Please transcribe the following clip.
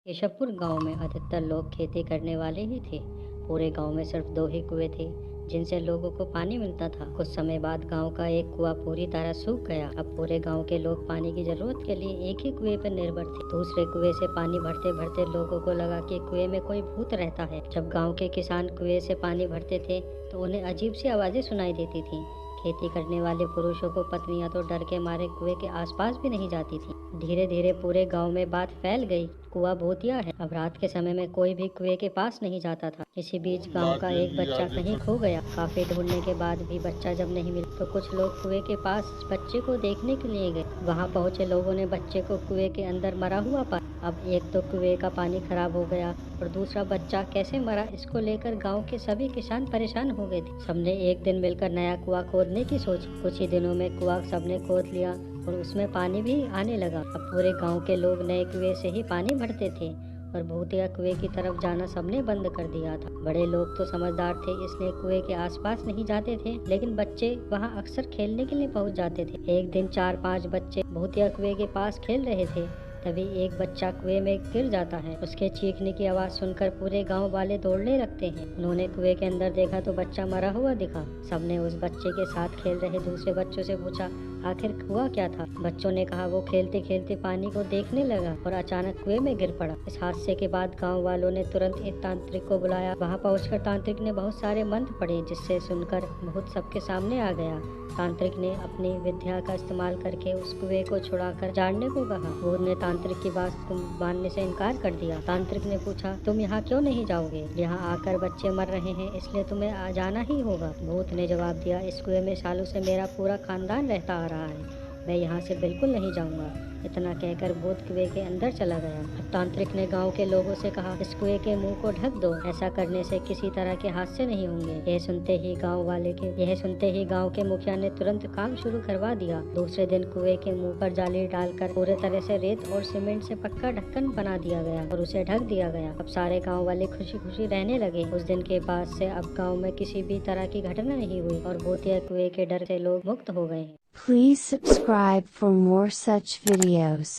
केशवपुर गांव में अधिकतर लोग खेती करने वाले ही थे। पूरे गांव में सिर्फ दो ही कुएं थे जिनसे लोगों को पानी मिलता था। कुछ समय बाद गांव का एक कुआं पूरी तरह सूख गया। अब पूरे गांव के लोग पानी की जरूरत के लिए एक ही कुएं पर निर्भर थे। दूसरे कुएं से पानी भरते भरते लोगों को लगा कि कुएं में कोई भूत रहता है। जब गांव के किसान कुएं से पानी भरते थे तो उन्हें अजीब सी आवाजें सुनाई देती थी। खेती करने वाले पुरुषों को पत्नियां तो डर के मारे कुएं के आसपास भी नहीं जाती थी। धीरे धीरे पूरे गांव में बात फैल गई, कुआं भूतिया है। अब रात के समय में कोई भी कुएं के पास नहीं जाता था। इसी बीच गांव का एक बच्चा कहीं खो गया। काफी ढूंढने के बाद भी बच्चा जब नहीं मिला तो कुछ लोग कुएं के पास बच्चे को देखने के लिए गए। वहां पहुंचे लोगों ने बच्चे को कुएं के अंदर मरा हुआ पाया। अब एक तो कुएं का पानी खराब हो गया और दूसरा बच्चा कैसे मरा इसको लेकर गांव के सभी किसान परेशान हो गए थे। सबने एक दिन मिलकर नया कुआं खोदने की सोची। कुछ ही दिनों में कुआं सबने खोद लिया और उसमें पानी भी आने लगा। अब पूरे गांव के लोग नए कुएं से ही पानी भरते थे और भूतिया कुएं की तरफ जाना सबने बंद कर दिया था। बड़े लोग तो समझदार थे इसलिए कुएं के आसपास नहीं जाते थे, लेकिन बच्चे वहां अक्सर खेलने के लिए पहुंच जाते थे। एक दिन 4-5 बच्चे भूतिया कुएं के पास खेल रहे थे। तभी एक बच्चा कुएं में गिर जाता है। उसके चीखने की आवाज सुनकर पूरे गांव वाले दौड़ने लगते हैं। उन्होंने कुएं के अंदर देखा तो बच्चा मरा हुआ दिखा। सबने उस बच्चे के साथ खेल रहे दूसरे बच्चों से पूछा आखिर हुआ क्या था। बच्चों ने कहा वो खेलते खेलते पानी को देखने लगा और अचानक कुएं में गिर पड़ा। इस हादसे के बाद गांव वालों ने तुरंत एक तांत्रिक को बुलाया। वहां पहुंचकर तांत्रिक ने बहुत सारे मंत्र पढ़े जिससे सुनकर भूत सबके सामने आ गया। तांत्रिक ने अपनी विद्या का इस्तेमाल करके उस कुएं को छुड़ाकर झाड़ने को कहा। भूत ने तांत्रिक की बात मानने से इनकार कर दिया। तांत्रिक ने पूछा तुम यहाँ क्यों नहीं जाओगे, यहाँ आकर बच्चे मर रहे हैं इसलिए तुम्हें जाना ही होगा। भूत ने जवाब दिया इस कुएं में सालों से मेरा पूरा खानदान रहता आ रहा है, मैं यहाँ से बिल्कुल नहीं जाऊंगा। इतना कहकर भूत कुएं के अंदर चला गया। अब तांत्रिक ने गांव के लोगों से कहा इस कुएं के मुंह को ढक दो, ऐसा करने से किसी तरह के हादसे नहीं होंगे। यह सुनते ही गांव के मुखिया ने तुरंत काम शुरू करवा दिया। दूसरे दिन कुएं के मुंह पर जाली डालकर पूरे तरह से रेत और सीमेंट से पक्का ढक्कन बना दिया गया और उसे ढक दिया गया। अब सारे गाँव वाले खुशी खुशी रहने लगे। उस दिन के बाद से अब गाँव में किसी भी तरह की घटना नहीं हुई और भूतिया कुएं के डर से लोग मुक्त हो गए। Please subscribe for more such videos.